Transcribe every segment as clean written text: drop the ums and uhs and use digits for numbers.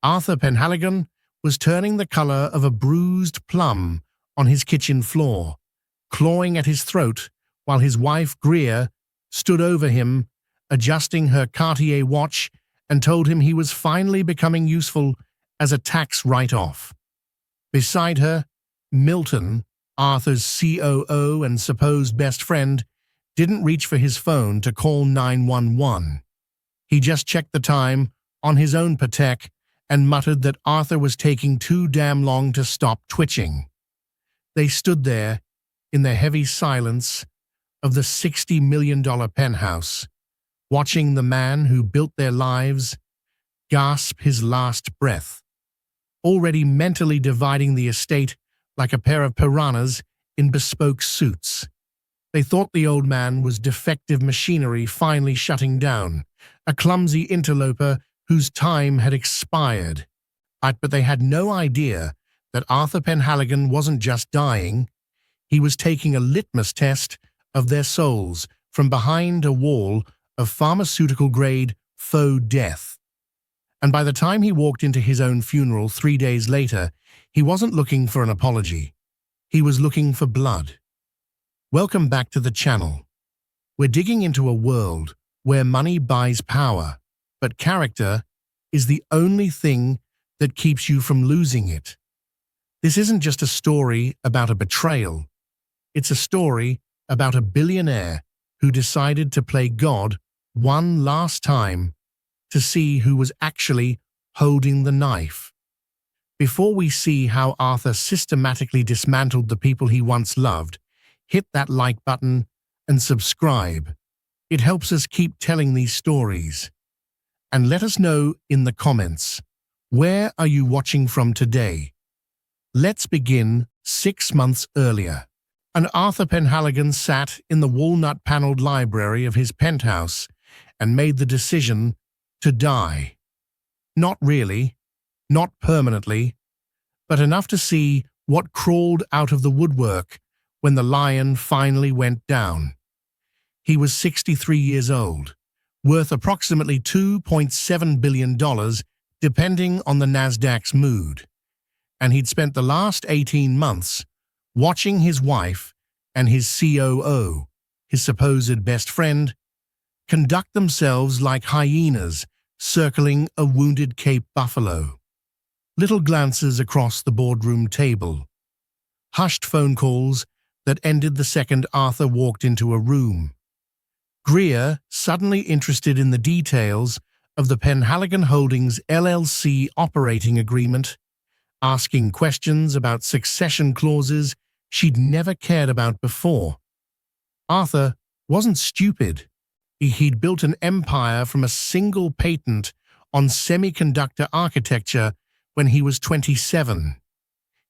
Arthur Penhaligon was turning the color of a bruised plum on his kitchen floor, clawing at his throat while his wife Greer stood over him, adjusting her Cartier watch, and told him he was finally becoming useful as a tax write-off. Beside her, Milton, Arthur's COO and supposed best friend, didn't reach for his phone to call 911. He just checked the time on his own Patek and muttered that Arthur was taking too damn long to stop twitching. They stood there in the heavy silence of the $60 million penthouse, watching the man who built their lives gasp his last breath, already mentally dividing the estate like a pair of piranhas in bespoke suits. They thought the old man was defective machinery finally shutting down, a clumsy interloper whose time had expired. But they had no idea that Arthur Penhaligon wasn't just dying, he was taking a litmus test of their souls from behind a wall of pharmaceutical-grade faux death. And by the time he walked into his own funeral 3 days later, he wasn't looking for an apology. He was looking for blood. Welcome back to the channel. We're digging into a world where money buys power, but character is the only thing that keeps you from losing it. This isn't just a story about a betrayal. It's a story about a billionaire who decided to play God one last time to see who was actually holding the knife. Before we see how Arthur systematically dismantled the people he once loved, hit that like button and subscribe. It helps us keep telling these stories. And let us know in the comments, where are you watching from today? Let's begin 6 months earlier. And Arthur Penhaligon sat in the walnut-paneled library of his penthouse and made the decision to die. Not really, not permanently, but enough to see what crawled out of the woodwork when the lion finally went down. He was 63 years old, worth approximately $2.7 billion depending on the Nasdaq's mood, and he'd spent the last 18 months watching his wife and his COO, his supposed best friend, conduct themselves like hyenas circling a wounded Cape buffalo. Little glances across the boardroom table. Hushed phone calls that ended the second Arthur walked into a room. Greer, suddenly interested in the details of the Penhaligon Holdings LLC operating agreement, asking questions about succession clauses she'd never cared about before. Arthur wasn't stupid. He'd built an empire from a single patent on semiconductor architecture when he was 27.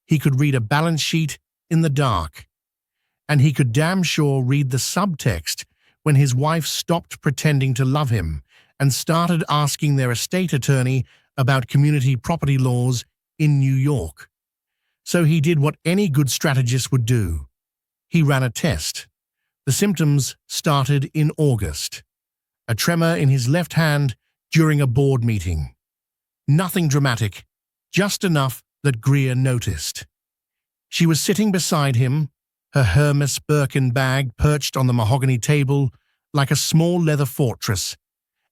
He could read a balance sheet in the dark. And he could damn sure read the subtext when his wife stopped pretending to love him and started asking their estate attorney about community property laws in New York. So he did what any good strategist would do. He ran a test. The symptoms started in August. A tremor in his left hand during a board meeting. Nothing dramatic, just enough that Greer noticed. She was sitting beside him, her Hermes Birkin bag perched on the mahogany table like a small leather fortress,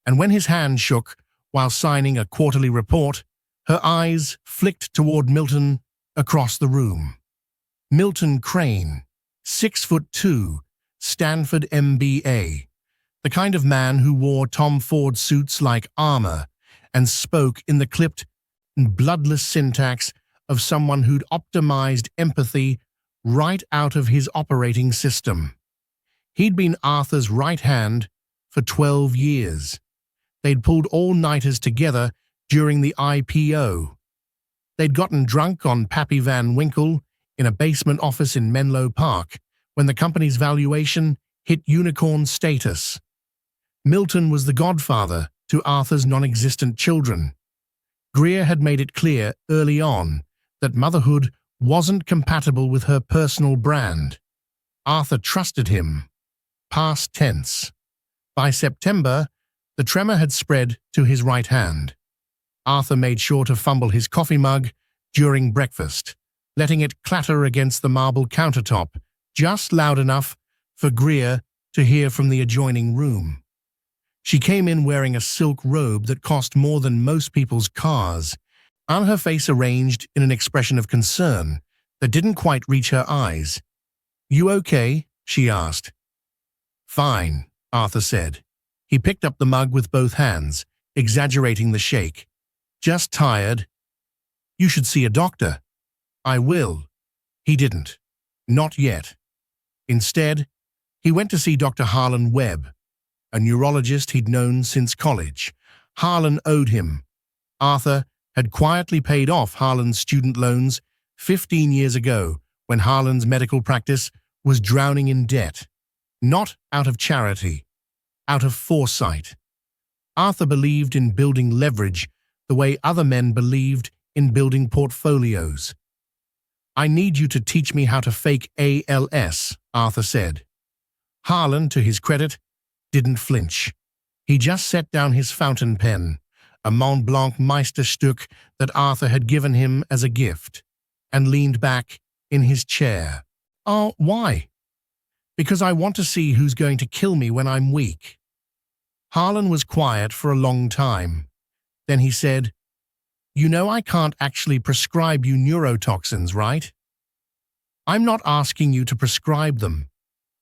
and when his hand shook while signing a quarterly report, her eyes flicked toward Milton across the room. Milton Crane, 6'2", Stanford MBA, the kind of man who wore Tom Ford suits like armor and spoke in the clipped and bloodless syntax of someone who'd optimized empathy right out of his operating system. He'd been Arthur's right hand for 12 years. They'd pulled all-nighters together during the IPO. They'd gotten drunk on Pappy Van Winkle in a basement office in Menlo Park when the company's valuation hit unicorn status. Milton was the godfather to Arthur's non-existent children. Greer had made it clear early on that motherhood wasn't compatible with her personal brand. Arthur trusted him. Past tense. By September, the tremor had spread to his right hand. Arthur made sure to fumble his coffee mug during breakfast, letting it clatter against the marble countertop, just loud enough for Greer to hear from the adjoining room. She came in wearing a silk robe that cost more than most people's cars, on her face arranged in an expression of concern that didn't quite reach her eyes. "You okay?" she asked. "Fine," Arthur said. He picked up the mug with both hands, exaggerating the shake. "Just tired." "You should see a doctor." "I will." He didn't. Not yet. Instead, he went to see Dr. Harlan Webb, a neurologist he'd known since college. Harlan owed him. Arthur had quietly paid off Harlan's student loans 15 years ago when Harlan's medical practice was drowning in debt. Not out of charity, out of foresight. Arthur believed in building leverage the way other men believed in building portfolios. "I need you to teach me how to fake ALS," Arthur said. Harlan, to his credit, didn't flinch. He just set down his fountain pen, a Mont Blanc Meisterstück that Arthur had given him as a gift, and leaned back in his chair. "Oh, why?" "Because I want to see who's going to kill me when I'm weak." Harlan was quiet for a long time. Then he said, "You know I can't actually prescribe you neurotoxins, right?" "I'm not asking you to prescribe them.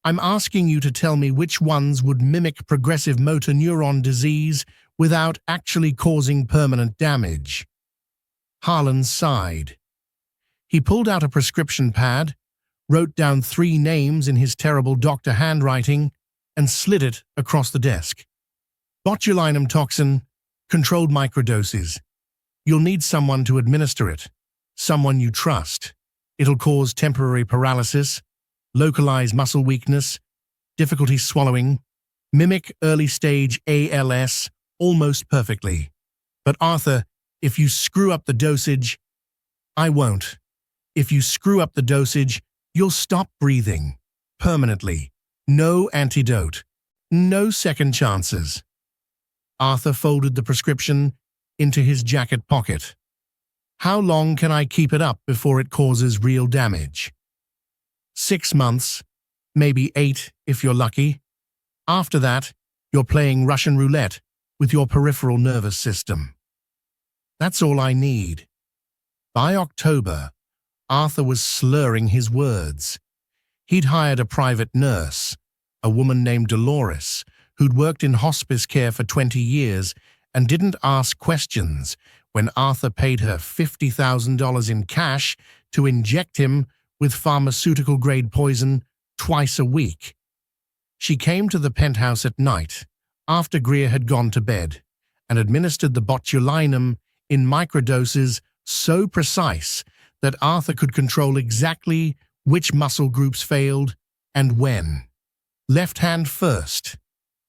I'm asking you to tell me which ones would mimic progressive motor neuron disease without actually causing permanent damage." Harlan sighed. He pulled out a prescription pad, wrote down 3 names in his terrible doctor handwriting, and slid it across the desk. "Botulinum toxin, controlled microdoses. You'll need someone to administer it, someone you trust. It'll cause temporary paralysis, localized muscle weakness, difficulty swallowing, mimic early-stage ALS almost perfectly. But Arthur, if you screw up the dosage..." "I won't. If you screw up the dosage, you'll stop breathing. Permanently. No antidote. No second chances." Arthur folded the prescription into his jacket pocket. "How long can I keep it up before it causes real damage?" 6 months, maybe 8 if you're lucky. After that, you're playing Russian roulette with your peripheral nervous system. That's all I need." By October, Arthur was slurring his words. He'd hired a private nurse, a woman named Dolores, who'd worked in hospice care for 20 years and didn't ask questions when Arthur paid her $50,000 in cash to inject him with pharmaceutical-grade poison twice a week. She came to the penthouse at night, after Greer had gone to bed, and administered the botulinum in microdoses so precise that Arthur could control exactly which muscle groups failed and when. Left hand first,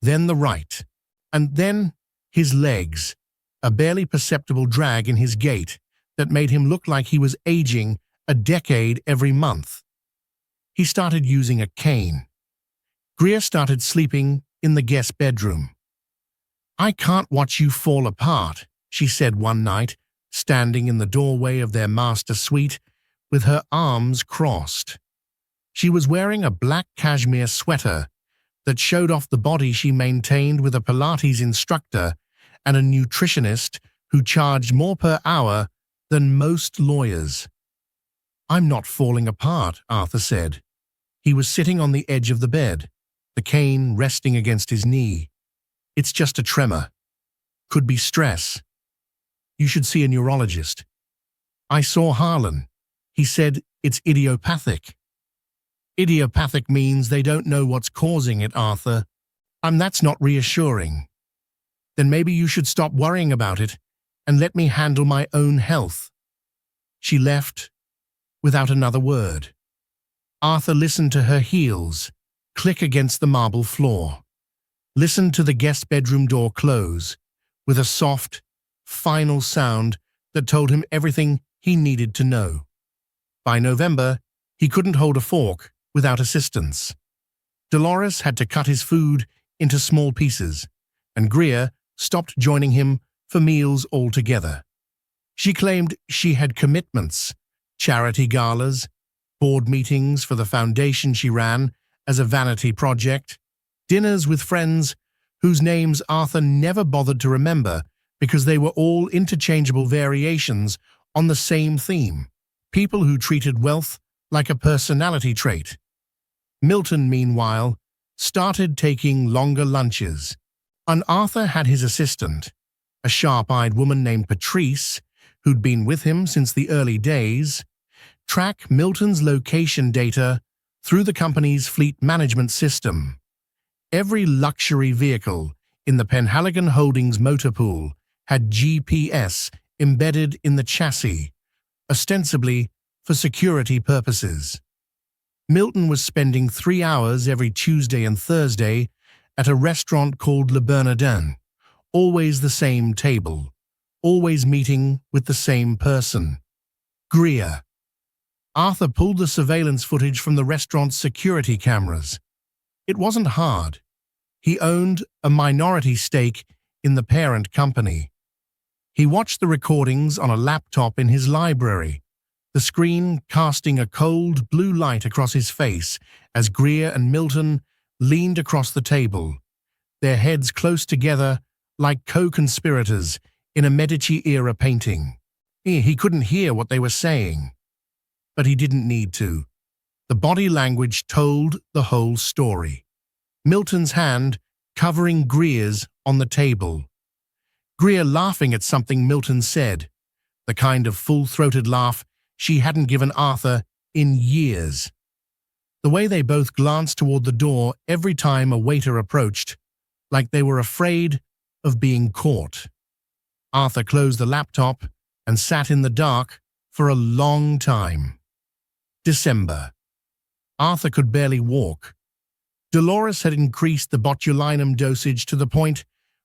then the right, and then his legs, a barely perceptible drag in his gait that made him look like he was aging a decade every month. He started using a cane. Greer started sleeping in the guest bedroom. "I can't watch you fall apart," she said one night, standing in the doorway of their master suite with her arms crossed. She was wearing a black cashmere sweater that showed off the body she maintained with a Pilates instructor and a nutritionist who charged more per hour than most lawyers. "I'm not falling apart," Arthur said. He was sitting on the edge of the bed, the cane resting against his knee. "It's just a tremor. Could be stress. You should see a neurologist." "I saw Harlan. He said it's idiopathic." "Idiopathic means they don't know what's causing it, Arthur. That's not reassuring." "Then maybe you should stop worrying about it and let me handle my own health." She left without another word. Arthur listened to her heels click against the marble floor, listened to the guest bedroom door close with a soft, final sound that told him everything he needed to know. By November, he couldn't hold a fork without assistance. Dolores had to cut his food into small pieces, and Greer stopped joining him for meals altogether. She claimed she had commitments, charity galas, board meetings for the foundation she ran as a vanity project, dinners with friends whose names Arthur never bothered to remember because they were all interchangeable variations on the same theme, people who treated wealth like a personality trait. Milton, meanwhile, started taking longer lunches, and Arthur had his assistant, a sharp-eyed woman named Patrice, who'd been with him since the early days, track Milton's location data through the company's fleet management system. Every luxury vehicle in the Penhaligon Holdings motor pool had GPS embedded in the chassis, ostensibly for security purposes. Milton was spending 3 hours every Tuesday and Thursday at a restaurant called Le Bernardin, always the same table, always meeting with the same person, Greer. Arthur pulled the surveillance footage from the restaurant's security cameras. It wasn't hard. He owned a minority stake in the parent company. He watched the recordings on a laptop in his library, the screen casting a cold blue light across his face as Greer and Milton leaned across the table, their heads close together like co-conspirators in a Medici-era painting. He couldn't hear what they were saying, but he didn't need to. The body language told the whole story. Milton's hand covering Greer's on the table. Greer laughing at something Milton said, the kind of full-throated laugh she hadn't given Arthur in years. The way they both glanced toward the door every time a waiter approached, like they were afraid of being caught. Arthur closed the laptop and sat in the dark for a long time. December. Arthur could barely walk. Dolores had increased the botulinum dosage to the point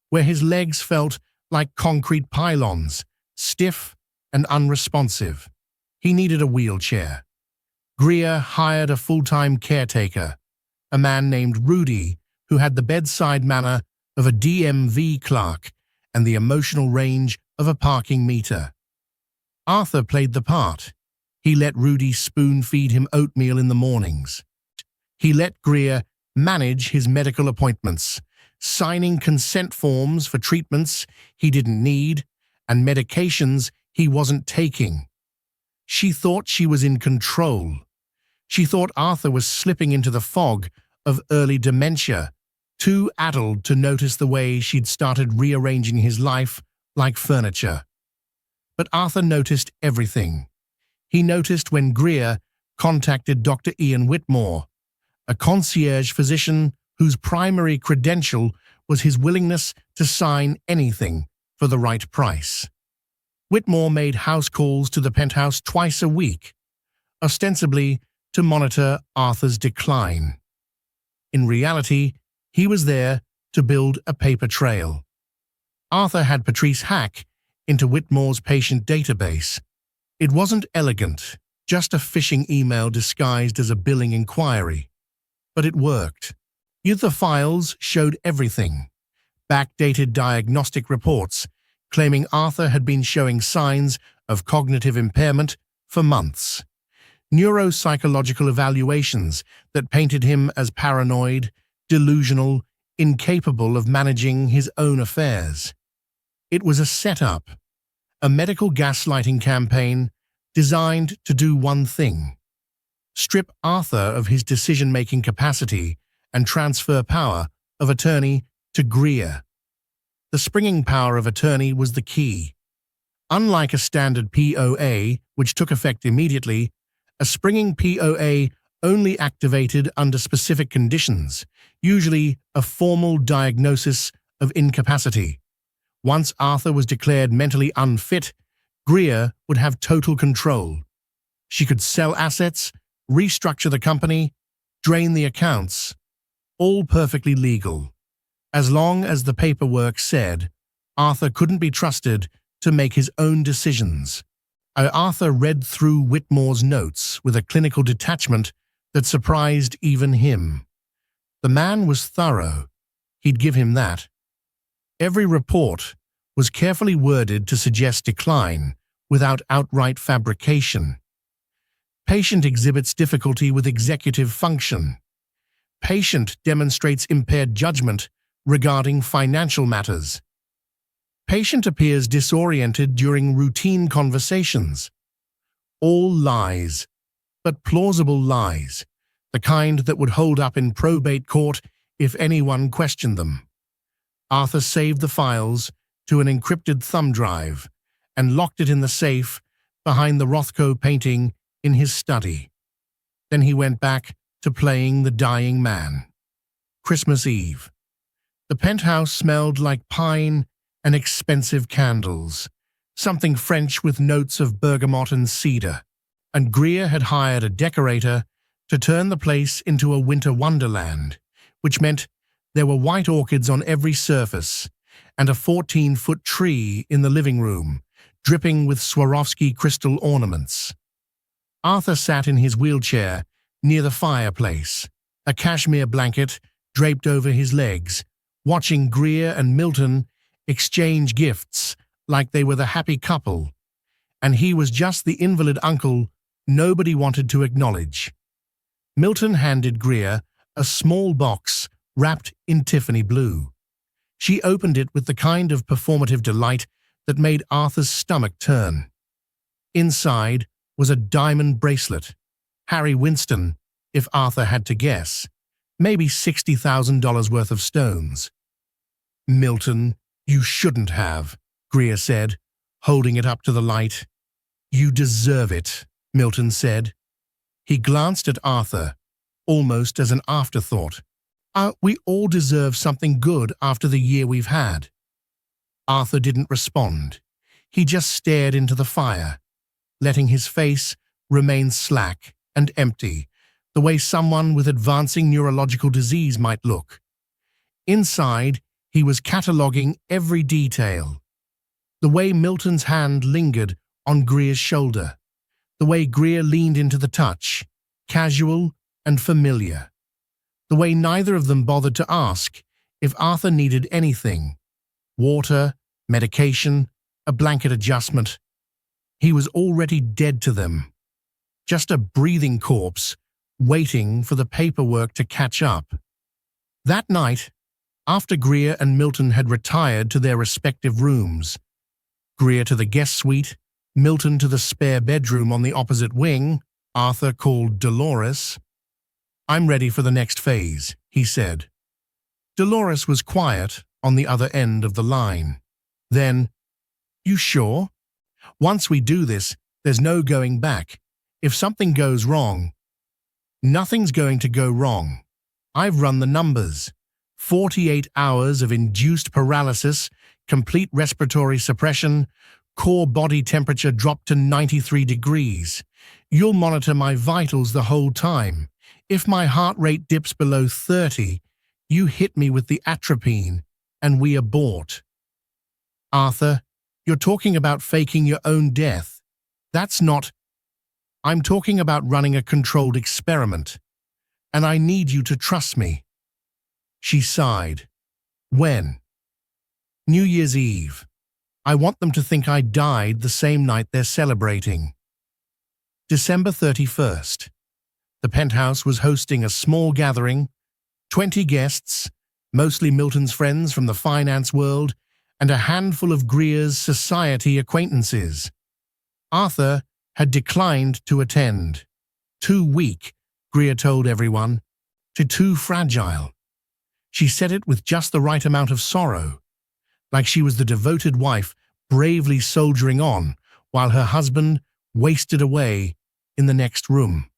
where his legs felt like concrete pylons, stiff and unresponsive. He needed a wheelchair. Greer hired a full-time caretaker, a man named Rudy, who had the bedside manner of a DMV clerk and the emotional range of a parking meter. Arthur played the part. He let Rudy spoon-feed him oatmeal in the mornings. He let Greer manage his medical appointments, signing consent forms for treatments he didn't need and medications he wasn't taking. She thought she was in control. She thought Arthur was slipping into the fog of early dementia, too addled to notice the way she'd started rearranging his life like furniture. But Arthur noticed everything. He noticed when Greer contacted Dr. Ian Whitmore, a concierge physician whose primary credential was his willingness to sign anything for the right price. Whitmore made house calls to the penthouse twice a week, ostensibly to monitor Arthur's decline. In reality, he was there to build a paper trail. Arthur had Patrice hack into Whitmore's patient database. It wasn't elegant, just a phishing email disguised as a billing inquiry. But it worked. The files showed everything. Backdated diagnostic reports claiming Arthur had been showing signs of cognitive impairment for months. Neuropsychological evaluations that painted him as paranoid, delusional, incapable of managing his own affairs. It was a setup, a medical gaslighting campaign designed to do one thing: strip Arthur of his decision-making capacity and transfer power of attorney to Greer. The springing power of attorney was the key. Unlike a standard POA, which took effect immediately, a springing POA only activated under specific conditions, usually a formal diagnosis of incapacity. Once Arthur was declared mentally unfit, Greer would have total control. She could sell assets, restructure the company, drain the accounts, all perfectly legal. As long as the paperwork said, Arthur couldn't be trusted to make his own decisions. Arthur read through Whitmore's notes with a clinical detachment that surprised even him. The man was thorough. He'd give him that. Every report was carefully worded to suggest decline without outright fabrication. Patient exhibits difficulty with executive function. Patient demonstrates impaired judgment regarding financial matters. Patient appears disoriented during routine conversations. All lies, but plausible lies, the kind that would hold up in probate court if anyone questioned them. Arthur saved the files to an encrypted thumb drive and locked it in the safe behind the Rothko painting in his study. Then he went back to playing the dying man. Christmas Eve. The penthouse smelled like pine and expensive candles, something French with notes of bergamot and cedar, and Greer had hired a decorator to turn the place into a winter wonderland, which meant there were white orchids on every surface and a 14-foot tree in the living room, dripping with Swarovski crystal ornaments. Arthur sat in his wheelchair near the fireplace, a cashmere blanket draped over his legs, watching Greer and Milton exchange gifts like they were the happy couple, and he was just the invalid uncle nobody wanted to acknowledge. Milton handed Greer a small box wrapped in Tiffany blue. She opened it with the kind of performative delight that made Arthur's stomach turn. Inside was a diamond bracelet. Harry Winston, if Arthur had to guess, maybe $60,000 worth of stones. "Milton, you shouldn't have," Greer said, holding it up to the light. "You deserve it," Milton said. He glanced at Arthur, almost as an afterthought. We all deserve something good after the year we've had." Arthur didn't respond. He just stared into the fire, letting his face remain slack and empty, the way someone with advancing neurological disease might look. Inside, he was cataloguing every detail. The way Milton's hand lingered on Greer's shoulder, the way Greer leaned into the touch, casual and familiar, the way neither of them bothered to ask if Arthur needed anything, water, medication, a blanket adjustment. He was already dead to them, just a breathing corpse waiting for the paperwork to catch up. That night, after Greer and Milton had retired to their respective rooms, Greer to the guest suite, Milton to the spare bedroom on the opposite wing, Arthur called Dolores. "I'm ready for the next phase," he said. Dolores was quiet on the other end of the line. Then, "You sure? Once we do this, there's no going back. If something goes wrong..." "Nothing's going to go wrong. I've run the numbers. 48 hours of induced paralysis, complete respiratory suppression, core body temperature dropped to 93 degrees. You'll monitor my vitals the whole time. If my heart rate dips below 30, you hit me with the atropine, and we abort." "Arthur, you're talking about faking your own death. That's not..." "I'm talking about running a controlled experiment, and I need you to trust me." She sighed. "When?" "New Year's Eve. I want them to think I died the same night they're celebrating." December 31st. The penthouse was hosting a small gathering, 20 guests, mostly Milton's friends from the finance world, and a handful of Greer's society acquaintances. Arthur had declined to attend. Too weak, Greer told everyone, too fragile. She said it with just the right amount of sorrow, like she was the devoted wife bravely soldiering on while her husband wasted away in the next room.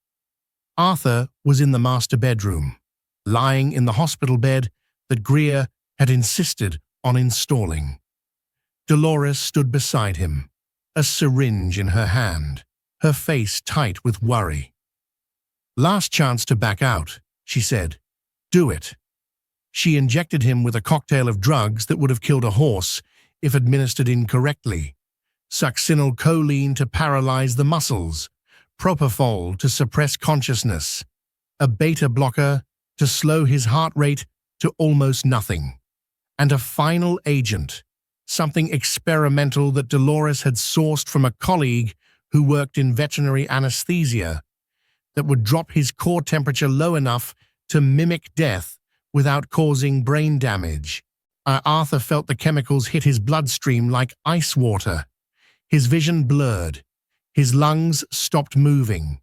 Arthur was in the master bedroom, lying in the hospital bed that Greer had insisted on installing. Dolores stood beside him, a syringe in her hand, her face tight with worry. "Last chance to back out," she said. "Do it." She injected him with a cocktail of drugs that would have killed a horse if administered incorrectly. Succinylcholine to paralyze the muscles, propofol to suppress consciousness, a beta blocker to slow his heart rate to almost nothing, and a final agent, something experimental that Dolores had sourced from a colleague who worked in veterinary anesthesia, that would drop his core temperature low enough to mimic death without causing brain damage. Arthur felt the chemicals hit his bloodstream like ice water. His vision blurred. His lungs stopped moving.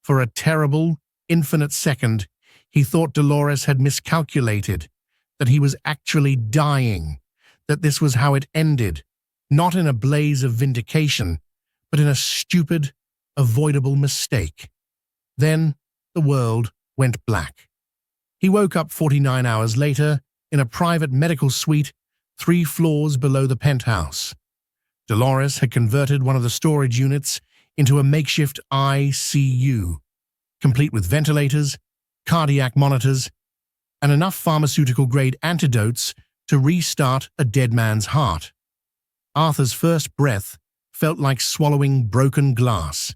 For a terrible, infinite second, he thought Dolores had miscalculated, that he was actually dying, that this was how it ended, not in a blaze of vindication, but in a stupid, avoidable mistake. Then the world went black. He woke up 49 hours later in a private medical suite 3 floors below the penthouse. Dolores had converted one of the storage units into a makeshift ICU, complete with ventilators, cardiac monitors, and enough pharmaceutical-grade antidotes to restart a dead man's heart. Arthur's first breath felt like swallowing broken glass.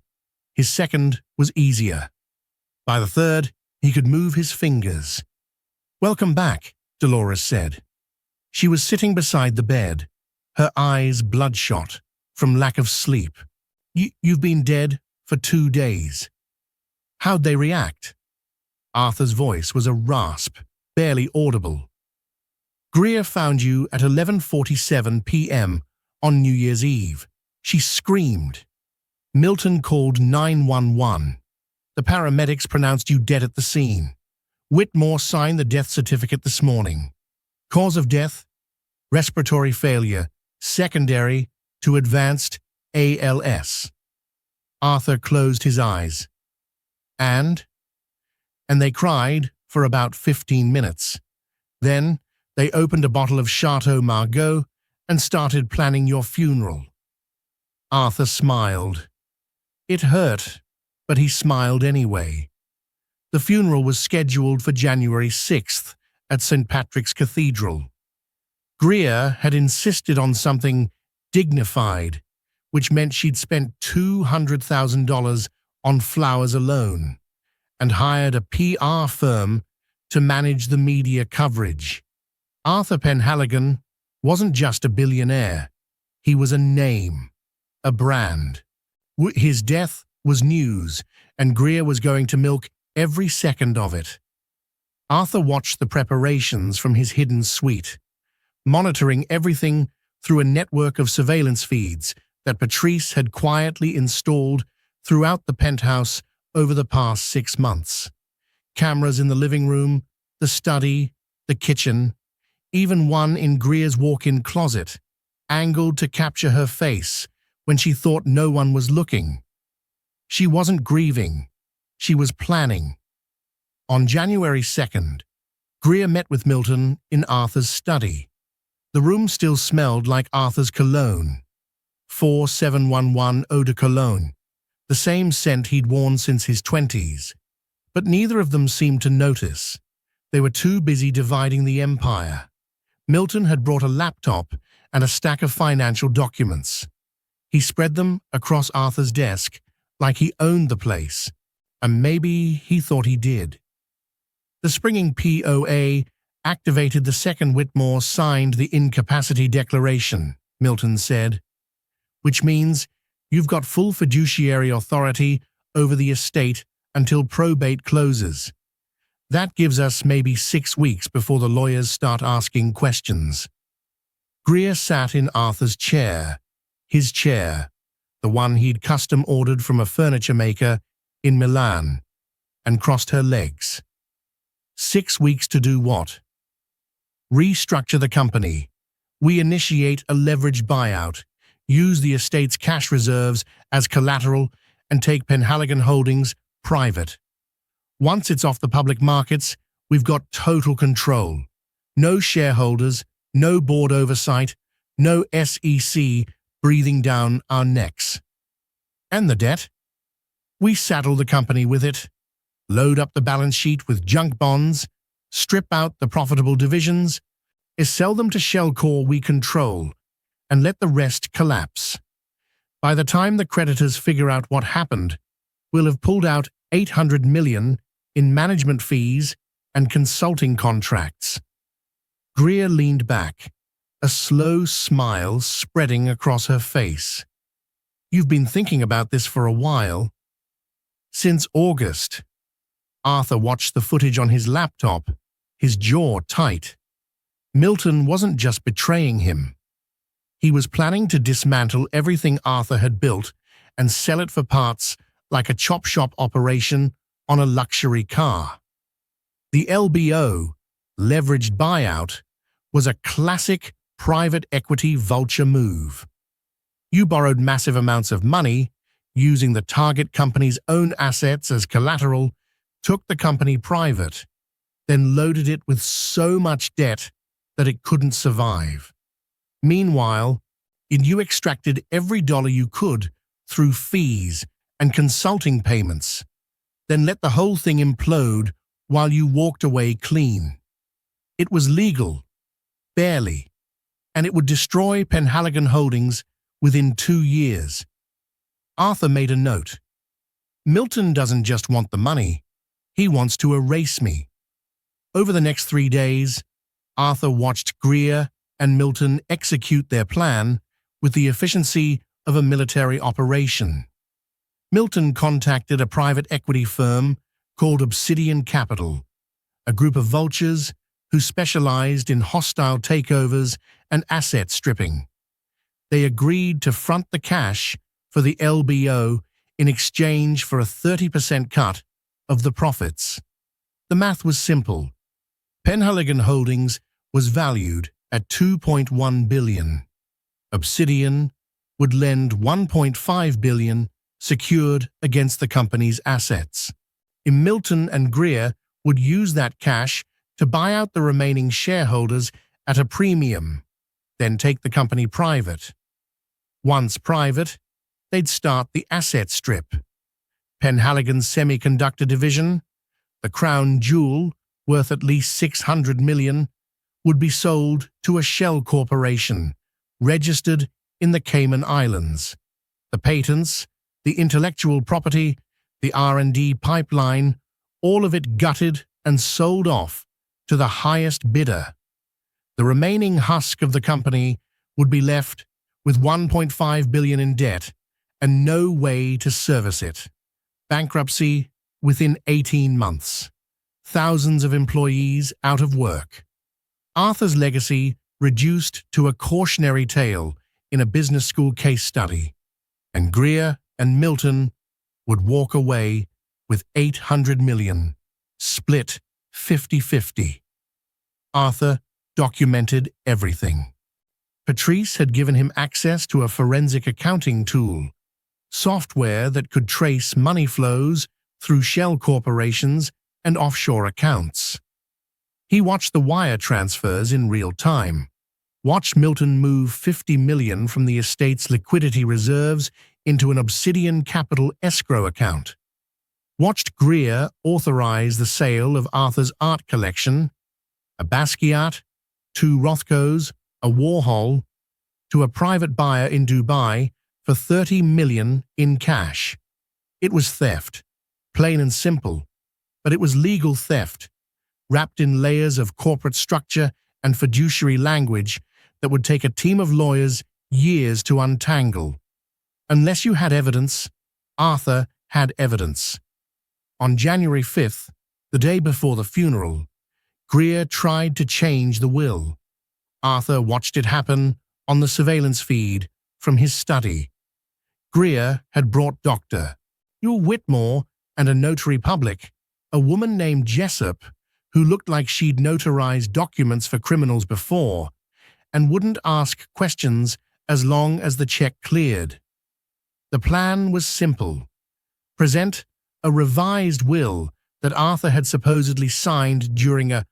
His second was easier. By the third, he could move his fingers. "Welcome back," Dolores said. She was sitting beside the bed, her eyes bloodshot from lack of sleep. You've been dead for 2 days. How'd they react?" Arthur's voice was a rasp, barely audible. "Greer found you at 11:47 p.m. on New Year's Eve." She screamed. "Milton called 911. The paramedics pronounced you dead at the scene. Whitmore signed the death certificate this morning. Cause of death? Respiratory failure, secondary to advanced ALS." Arthur closed his eyes. And they cried for about 15 minutes. Then they opened a bottle of Chateau Margaux and started planning your funeral. Arthur smiled. It hurt, but he smiled anyway. The funeral was scheduled for January 6th at St. Patrick's Cathedral. Greer had insisted on something dignified, which meant she'd spent $200,000 on flowers alone and hired a PR firm to manage the media coverage. Arthur Penhaligon wasn't just a billionaire. He was a name, a brand. His death was news, and Greer was going to milk every second of it. Arthur watched the preparations from his hidden suite, monitoring everything through a network of surveillance feeds that Patrice had quietly installed throughout the penthouse over the past 6 months. Cameras in the living room, the study, the kitchen, even one in Greer's walk-in closet, angled to capture her face when she thought no one was looking. She wasn't grieving. She was planning. On January 2nd, Greer met with Milton in Arthur's study. The room still smelled like Arthur's cologne, 4711 Eau de Cologne, the same scent he'd worn since his 20s. But neither of them seemed to notice. They were too busy dividing the empire. Milton had brought a laptop and a stack of financial documents. He spread them across Arthur's desk like he owned the place, and maybe he thought he did. The springing POA activated the second Whitmore signed the incapacity declaration, Milton said, which means you've got full fiduciary authority over the estate until probate closes. That gives us maybe 6 weeks before the lawyers start asking questions. Greer sat in Arthur's chair, his chair, the one he'd custom ordered from a furniture maker in Milan, and crossed her legs. 6 weeks to do what? Restructure the company. We initiate a leveraged buyout, use the estate's cash reserves as collateral, and take Penhaligon Holdings private. Once it's off the public markets, we've got total control. No shareholders, no board oversight, no SEC breathing down our necks. And the debt? We saddle the company with it, load up the balance sheet with junk bonds, strip out the profitable divisions, sell them to Shellcore we control, and let the rest collapse. By the time the creditors figure out what happened, we'll have pulled out $800 million in management fees and consulting contracts. Greer leaned back, a slow smile spreading across her face. "You've been thinking about this for a while." "Since August." Arthur watched the footage on his laptop, his jaw tight. Milton wasn't just betraying him. He was planning to dismantle everything Arthur had built and sell it for parts like a chop shop operation on a luxury car. The LBO, leveraged buyout, was a classic private equity vulture move. You borrowed massive amounts of money, using the target company's own assets as collateral, took the company private, then loaded it with so much debt that it couldn't survive. Meanwhile, you extracted every dollar you could through fees and consulting payments, then let the whole thing implode while you walked away clean. It was legal, barely, and it would destroy Penhaligon Holdings within 2 years. Arthur made a note. "Milton doesn't just want the money, he wants to erase me." Over the next 3 days, Arthur watched Greer and Milton execute their plan with the efficiency of a military operation. Milton contacted a private equity firm called Obsidian Capital, a group of vultures who specialized in hostile takeovers and asset stripping. They agreed to front the cash for the LBO in exchange for a 30% cut of the profits. The math was simple. Penhaligon Holdings was valued at $2.1 billion. Obsidian would lend $1.5 billion secured against the company's assets. Milton and Greer would use that cash to buy out the remaining shareholders at a premium, then take the company private. Once private, they'd start the asset strip. Penhaligon's semiconductor division, the crown jewel worth at least $600 million, would be sold to a shell corporation, registered in the Cayman Islands. The patents, the intellectual property, the R&D pipeline, all of it gutted and sold off to the highest bidder. The remaining husk of the company would be left with $1.5 billion in debt and no way to service it. Bankruptcy within 18 months. Thousands of employees out of work. Arthur's legacy reduced to a cautionary tale in a business school case study, and Greer and Milton would walk away with $800 million, split 50-50. Arthur documented everything. Patrice had given him access to a forensic accounting tool, software that could trace money flows through shell corporations and offshore accounts. He watched the wire transfers in real time, watched Milton move $50 million from the estate's liquidity reserves into an Obsidian Capital escrow account, watched Greer authorize the sale of Arthur's art collection, a Basquiat, 2 Rothkos, a Warhol, to a private buyer in Dubai for $30 million in cash. It was theft, plain and simple, but it was legal theft, wrapped in layers of corporate structure and fiduciary language that would take a team of lawyers years to untangle. Unless you had evidence, Arthur had evidence. On January 5th, the day before the funeral, Greer tried to change the will. Arthur watched it happen on the surveillance feed from his study. Greer had brought Dr. Whitmore and a notary public, a woman named Jessup, who looked like she'd notarized documents for criminals before and wouldn't ask questions as long as the check cleared. The plan was simple. Present a revised will that Arthur had supposedly signed during a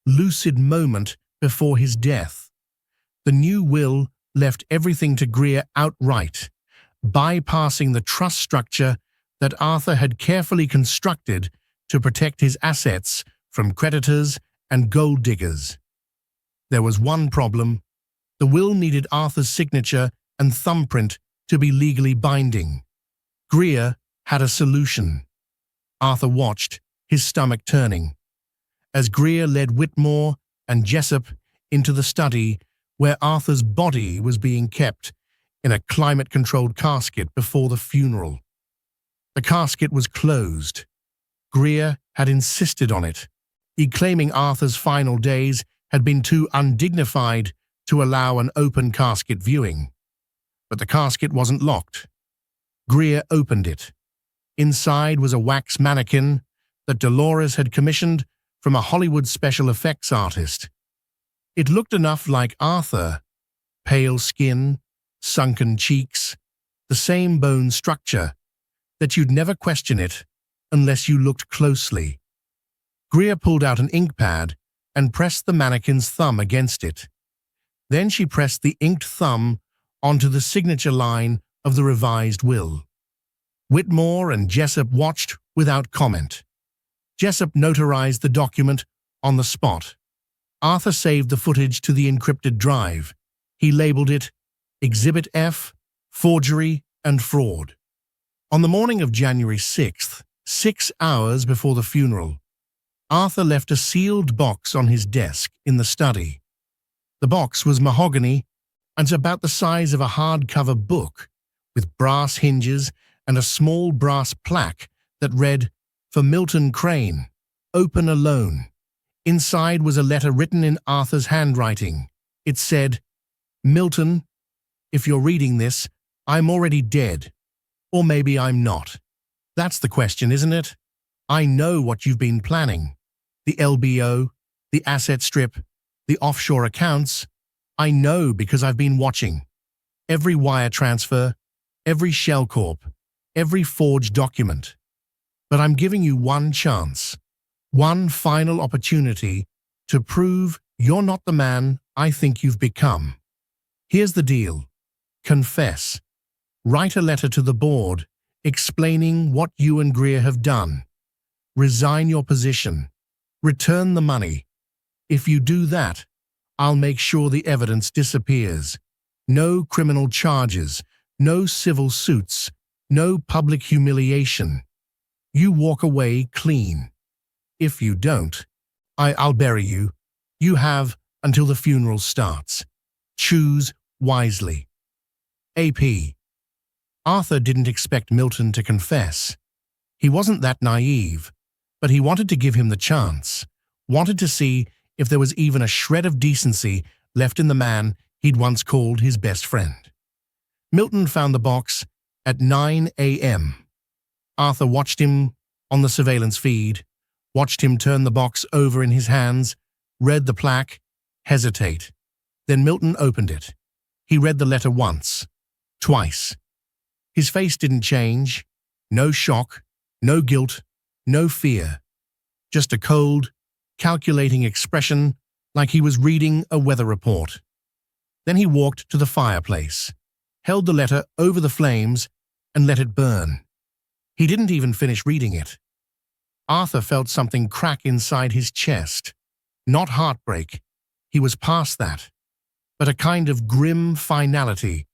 lucid moment before his death. The new will left everything to Greer outright, bypassing the trust structure that Arthur had carefully constructed to protect his assets from creditors and gold diggers. There was one problem. The will needed Arthur's signature and thumbprint to be legally binding. Greer had a solution. Arthur watched, his stomach turning, as Greer led Whitmore and Jessup into the study where Arthur's body was being kept in a climate-controlled casket before the funeral. The casket was closed. Greer had insisted on it, claiming Arthur's final days had been too undignified to allow an open casket viewing. But the casket wasn't locked. Greer opened it. Inside was a wax mannequin that Dolores had commissioned from a Hollywood special effects artist. It looked enough like Arthur: pale skin, sunken cheeks, the same bone structure, that you'd never question it unless you looked closely. Greer pulled out an ink pad and pressed the mannequin's thumb against it. Then she pressed the inked thumb onto the signature line of the revised will. Whitmore and Jessup watched without comment. Jessup notarized the document on the spot. Arthur saved the footage to the encrypted drive. He labeled it Exhibit F, Forgery and Fraud. On the morning of January 6th, 6 hours before the funeral, Arthur left a sealed box on his desk in the study. The box was mahogany and about the size of a hardcover book, with brass hinges and a small brass plaque that read, "For Milton Crane, open alone." Inside was a letter written in Arthur's handwriting. It said, "Milton, if you're reading this, I'm already dead. Or maybe I'm not. That's the question, isn't it? I know what you've been planning. The LBO, the asset strip, the offshore accounts. I know because I've been watching. Every wire transfer, every shell corp, every forged document. But I'm giving you one chance, one final opportunity to prove you're not the man I think you've become. Here's the deal. Confess. Write a letter to the board explaining what you and Greer have done. Resign your position. Return the money. If you do that, I'll make sure the evidence disappears. No criminal charges, no civil suits, no public humiliation. You walk away clean. If you don't, I'll bury you. You have until the funeral starts. Choose wisely. AP. Arthur didn't expect Milton to confess. He wasn't that naive, but he wanted to give him the chance, wanted to see if there was even a shred of decency left in the man he'd once called his best friend. Milton found the box at 9 a.m. Arthur watched him on the surveillance feed, watched him turn the box over in his hands, read the plaque, hesitate. Then Milton opened it. He read the letter once, twice. His face didn't change. No shock, no guilt, no fear. Just a cold, calculating expression like he was reading a weather report. Then he walked to the fireplace, held the letter over the flames, and let it burn. He didn't even finish reading it. Arthur felt something crack inside his chest. Not heartbreak. He was past that. But a kind of grim finality,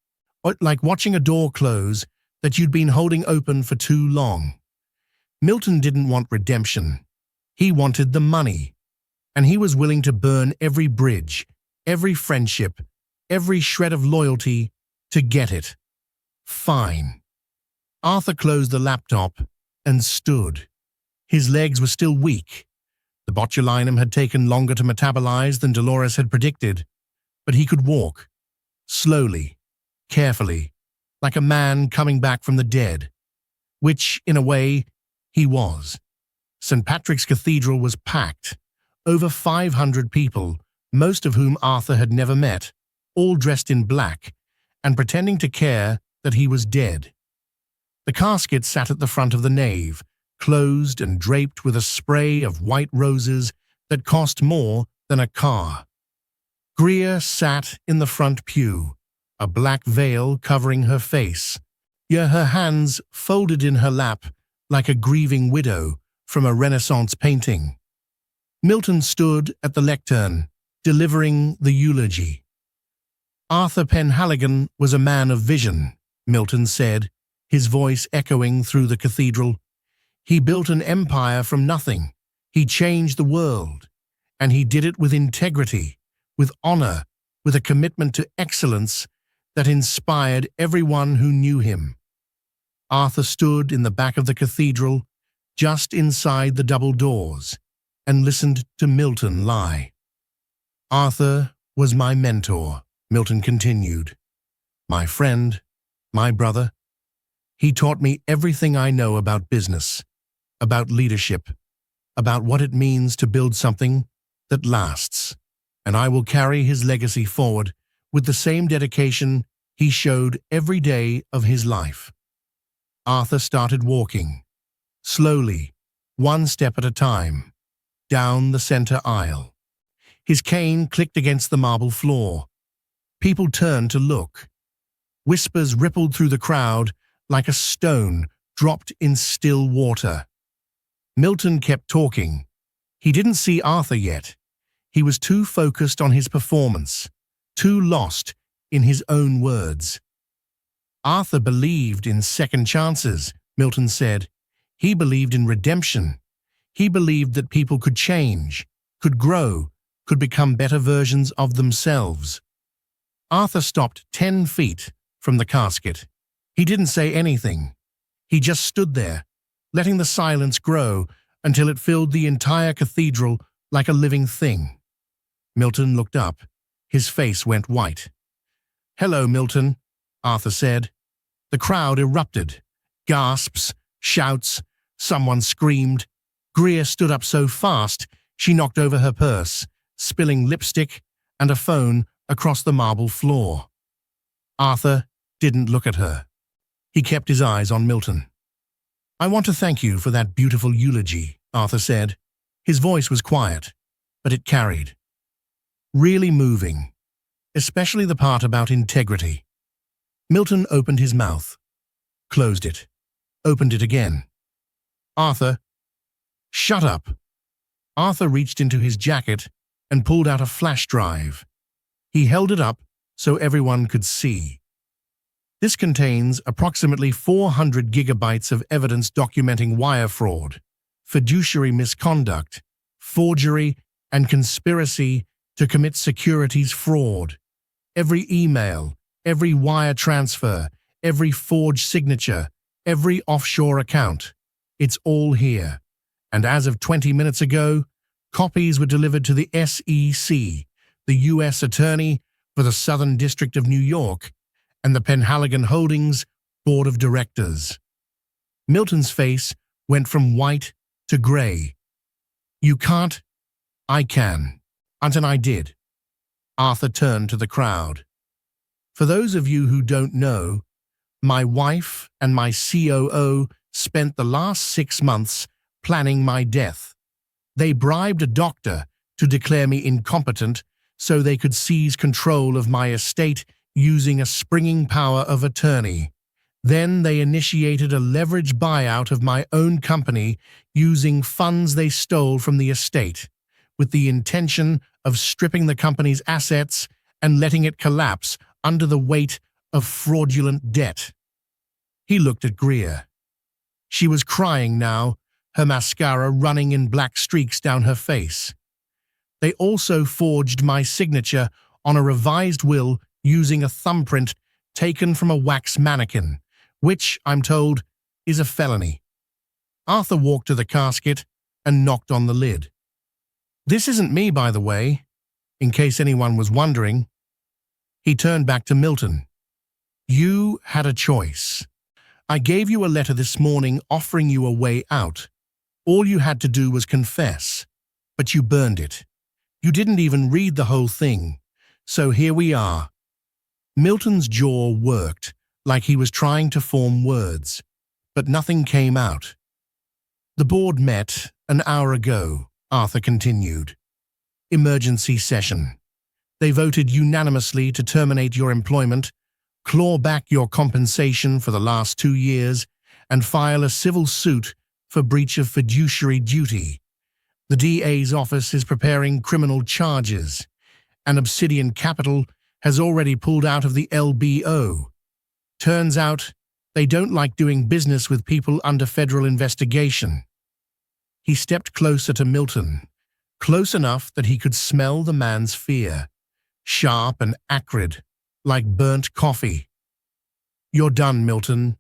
like watching a door close that you'd been holding open for too long. Milton didn't want redemption. He wanted the money. And he was willing to burn every bridge, every friendship, every shred of loyalty to get it. Fine. Arthur closed the laptop and stood. His legs were still weak. The botulinum had taken longer to metabolize than Dolores had predicted, but he could walk, slowly, carefully, like a man coming back from the dead, which, in a way, he was. St. Patrick's Cathedral was packed, over 500 people, most of whom Arthur had never met, all dressed in black and pretending to care that he was dead. The casket sat at the front of the nave, closed and draped with a spray of white roses that cost more than a car. Greer sat in the front pew, a black veil covering her face, yet her hands folded in her lap like a grieving widow from a Renaissance painting. Milton stood at the lectern, delivering the eulogy. Arthur Penhaligon was a man of vision, Milton said, his voice echoing through the cathedral. He built an empire from nothing. He changed the world, and he did it with integrity, with honor, with a commitment to excellence that inspired everyone who knew him. Arthur stood in the back of the cathedral, just inside the double doors, and listened to Milton lie. Arthur was my mentor, Milton continued. My friend, my brother. He taught me everything I know about business, about leadership, about what it means to build something that lasts, and I will carry his legacy forward with the same dedication he showed every day of his life. Arthur started walking, slowly, one step at a time, down the center aisle. His cane clicked against the marble floor. People turned to look. Whispers rippled through the crowd like a stone dropped in still water. Milton kept talking. He didn't see Arthur yet. He was too focused on his performance, too lost in his own words. Arthur believed in second chances, Milton said. He believed in redemption. He believed that people could change, could grow, could become better versions of themselves. Arthur stopped 10 feet from the casket. He didn't say anything. He just stood there, letting the silence grow until it filled the entire cathedral like a living thing. Milton looked up. His face went white. "Hello, Milton," Arthur said. The crowd erupted. Gasps, shouts, someone screamed. Greer stood up so fast she knocked over her purse, spilling lipstick and a phone across the marble floor. Arthur didn't look at her. He kept his eyes on Milton. "I want to thank you for that beautiful eulogy," Arthur said. His voice was quiet, but it carried. Really moving, especially the part about integrity. Milton opened his mouth, closed it, opened it again. "Arthur, shut up." Arthur reached into his jacket and pulled out a flash drive. He held it up so everyone could see. This contains approximately 400 gigabytes of evidence documenting wire fraud, fiduciary misconduct, forgery, and conspiracy to commit securities fraud. Every email, every wire transfer, every forged signature, every offshore account. It's all here. And as of 20 minutes ago, copies were delivered to the SEC, the U.S. Attorney for the Southern District of New York, and the Penhaligon Holdings Board of Directors. Milton's face went from white to gray. "You can't." "I can. Until I did." Arthur turned to the crowd. "For those of you who don't know, my wife and my COO spent the last 6 months planning my death. They bribed a doctor to declare me incompetent so they could seize control of my estate using a springing power of attorney. Then they initiated a leveraged buyout of my own company using funds they stole from the estate, with the intention of stripping the company's assets and letting it collapse under the weight of fraudulent debt." He looked at Greer. She was crying now, her mascara running in black streaks down her face. "They also forged my signature on a revised will using a thumbprint taken from a wax mannequin, which, I'm told, is a felony." Arthur walked to the casket and knocked on the lid. "This isn't me, by the way, in case anyone was wondering." He turned back to Milton. "You had a choice. I gave you a letter this morning offering you a way out. All you had to do was confess, but you burned it. You didn't even read the whole thing. So here we are." Milton's jaw worked like he was trying to form words, but nothing came out. "The board met an hour ago," Arthur continued. "Emergency session. They voted unanimously to terminate your employment, claw back your compensation for the last 2 years, and file a civil suit for breach of fiduciary duty. The DA's office is preparing criminal charges, and Obsidian Capital has already pulled out of the LBO. Turns out they don't like doing business with people under federal investigation." He stepped closer to Milton, close enough that he could smell the man's fear. sharp and acrid, like burnt coffee. You're done, Milton.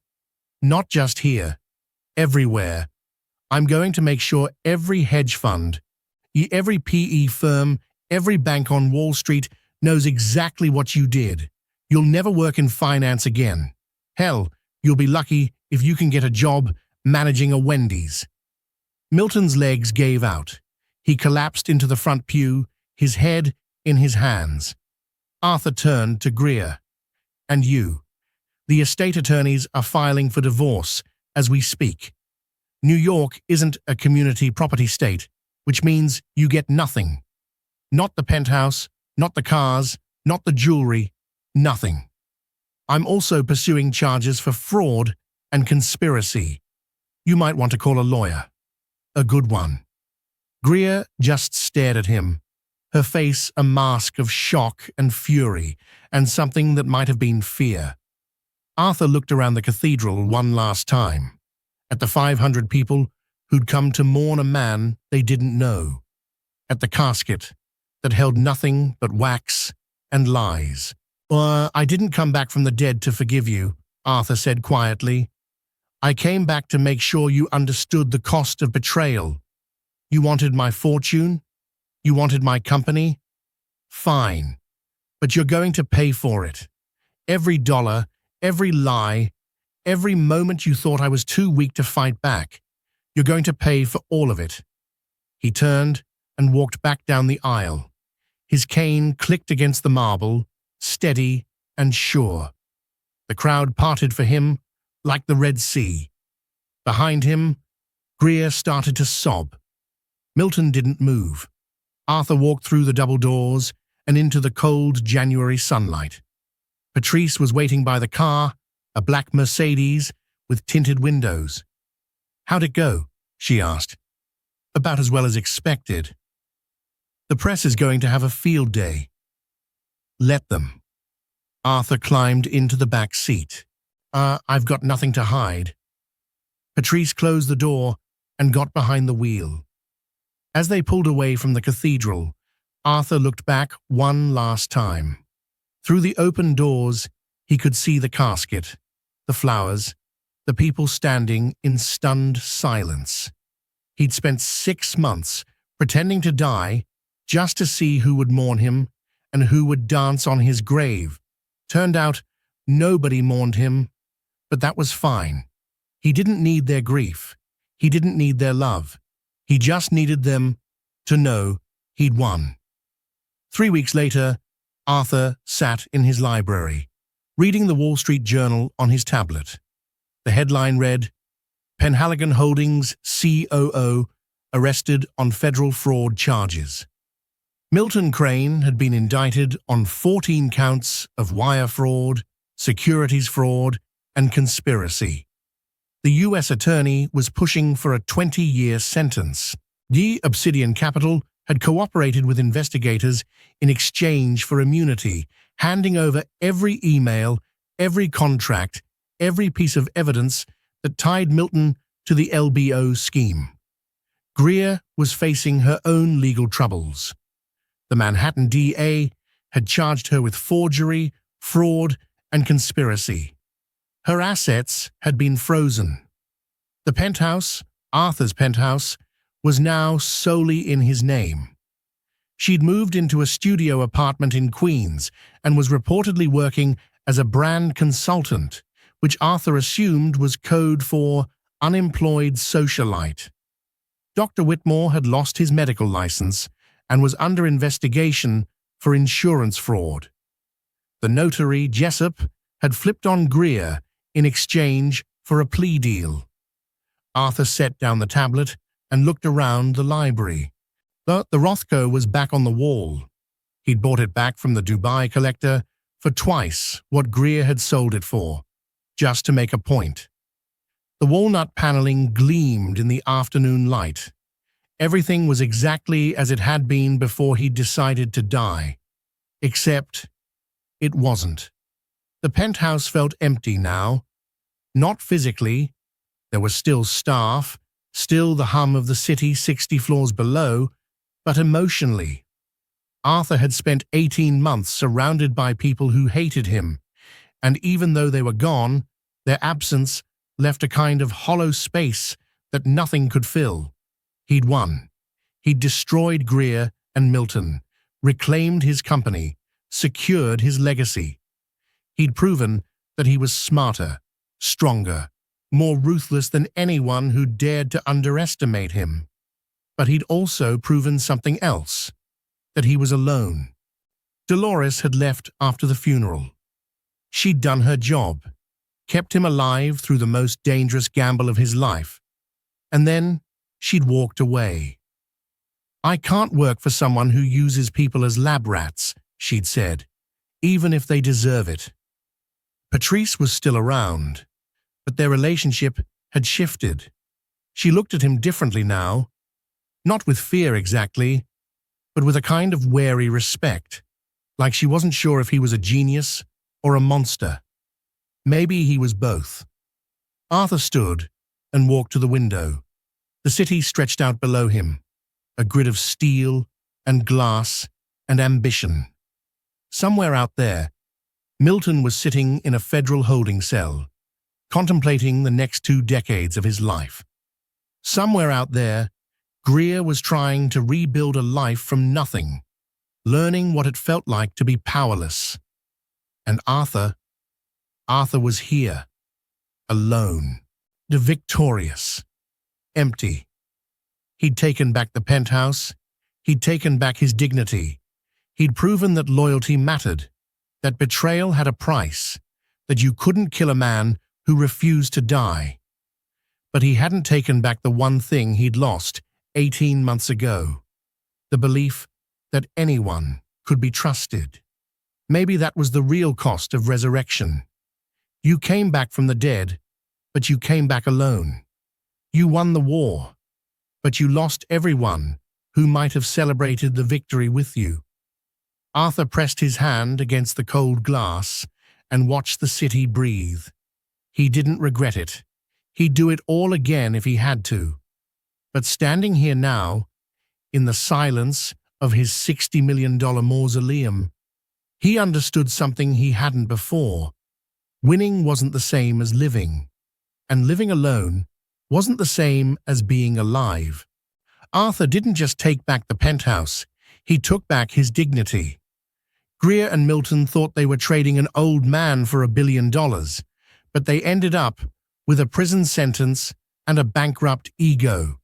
Not just here, everywhere. I'm going to make sure every hedge fund, every PE firm, every bank on Wall Street knows exactly what you did. You'll never work in finance again. Hell, you'll be lucky if you can get a job managing a Wendy's. Milton's legs gave out. He collapsed into the front pew, his head in his hands. Arthur turned to Greer. And you. The estate attorneys are filing for divorce as we speak. New York isn't a community property state, which means you get nothing. Not the penthouse, not the cars, not the jewelry, nothing. I'm also pursuing charges for fraud and conspiracy. You might want to call a lawyer. A good one. Greer just stared at him, her face a mask of shock and fury, and something that might have been fear. Arthur looked around the cathedral one last time, at the 500 people who'd come to mourn a man they didn't know, at the casket that held nothing but wax and lies. I didn't come back from the dead to forgive you," Arthur said quietly. "I came back to make sure you understood the cost of betrayal. You wanted my fortune? You wanted my company? Fine. But you're going to pay for it. Every dollar, every lie, every moment you thought I was too weak to fight back. You're going to pay for all of it." He turned and walked back down the aisle. His cane clicked against the marble, steady and sure. The crowd parted for him like the Red Sea. Behind him, Greer started to sob. Milton didn't move. Arthur walked through the double doors and into the cold January sunlight. Patrice was waiting by the car, a black Mercedes with tinted windows. "How'd it go?" she asked. "About as well as expected. The press is going to have a field day." "Let them." Arthur climbed into the back seat. I've got nothing to hide." Patrice closed the door and got behind the wheel. As they pulled away from the cathedral, Arthur looked back one last time. Through the open doors, he could see the casket, the flowers, the people standing in stunned silence. He'd spent 6 months pretending to die just to see who would mourn him and who would dance on his grave. Turned out nobody mourned him, but that was fine. He didn't need their grief. He didn't need their love. He just needed them to know he'd won. 3 weeks later, Arthur sat in his library, reading the Wall Street Journal on his tablet. The headline read, "Penhaligon Holdings COO arrested on federal fraud charges." Milton Crane had been indicted on 14 counts of wire fraud, securities fraud, and conspiracy. The U.S. attorney was pushing for a 20-year sentence. The Obsidian Capital had cooperated with investigators in exchange for immunity, handing over every email, every contract, every piece of evidence that tied Milton to the LBO scheme. Greer was facing her own legal troubles. The Manhattan DA had charged her with forgery, fraud, and conspiracy. Her assets had been frozen. The penthouse, Arthur's penthouse, was now solely in his name. She'd moved into a studio apartment in Queens and was reportedly working as a brand consultant, which Arthur assumed was code for unemployed socialite. Dr. Whitmore had lost his medical license and was under investigation for insurance fraud. The notary, Jessup, had flipped on Greer in exchange for a plea deal. Arthur set down the tablet and looked around the library. The Rothko was back on the wall. He'd bought it back from the Dubai collector for twice what Greer had sold it for, just to make a point. The walnut paneling gleamed in the afternoon light. Everything was exactly as it had been before he'd decided to die. Except it wasn't. The penthouse felt empty now. Not physically. There was still staff, still the hum of the city 60 floors below, but emotionally. Arthur had spent 18 months surrounded by people who hated him, and even though they were gone, their absence left a kind of hollow space that nothing could fill. He'd won. He'd destroyed Greer and Milton, reclaimed his company, secured his legacy. He'd proven that he was smarter, stronger, more ruthless than anyone who dared to underestimate him. But he'd also proven something else, that he was alone. Dolores had left after the funeral. She'd done her job, kept him alive through the most dangerous gamble of his life, and then she'd walked away. "I can't work for someone who uses people as lab rats," she'd said, "even if they deserve it." Patrice was still around, but their relationship had shifted. She looked at him differently now, not with fear exactly, but with a kind of wary respect, like she wasn't sure if he was a genius or a monster. Maybe he was both. Arthur stood and walked to the window. The city stretched out below him, a grid of steel and glass and ambition. Somewhere out there, Milton was sitting in a federal holding cell, contemplating the next 2 decades of his life. Somewhere out there, Greer was trying to rebuild a life from nothing, learning what it felt like to be powerless. And Arthur was here, alone, victorious, empty. He'd taken back the penthouse, he'd taken back his dignity, he'd proven that loyalty mattered, that betrayal had a price, that you couldn't kill a man who refused to die. But he hadn't taken back the one thing he'd lost 18 months ago, the belief that anyone could be trusted. Maybe that was the real cost of resurrection. You came back from the dead, but you came back alone. You won the war, but you lost everyone who might have celebrated the victory with you. Arthur pressed his hand against the cold glass and watched the city breathe. He didn't regret it. He'd do it all again if he had to. But standing here now, in the silence of his $60 million mausoleum, he understood something he hadn't before. Winning wasn't the same as living, and living alone wasn't the same as being alive. Arthur didn't just take back the penthouse, he took back his dignity. Greer and Milton thought they were trading an old man for $1 billion, but they ended up with a prison sentence and a bankrupt ego.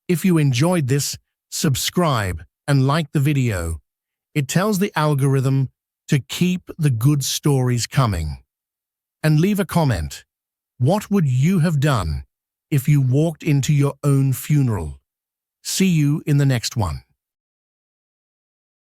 If you enjoyed this, subscribe and like the video. It tells the algorithm to keep the good stories coming. And leave a comment. What would you have done if you walked into your own funeral? See you in the next one.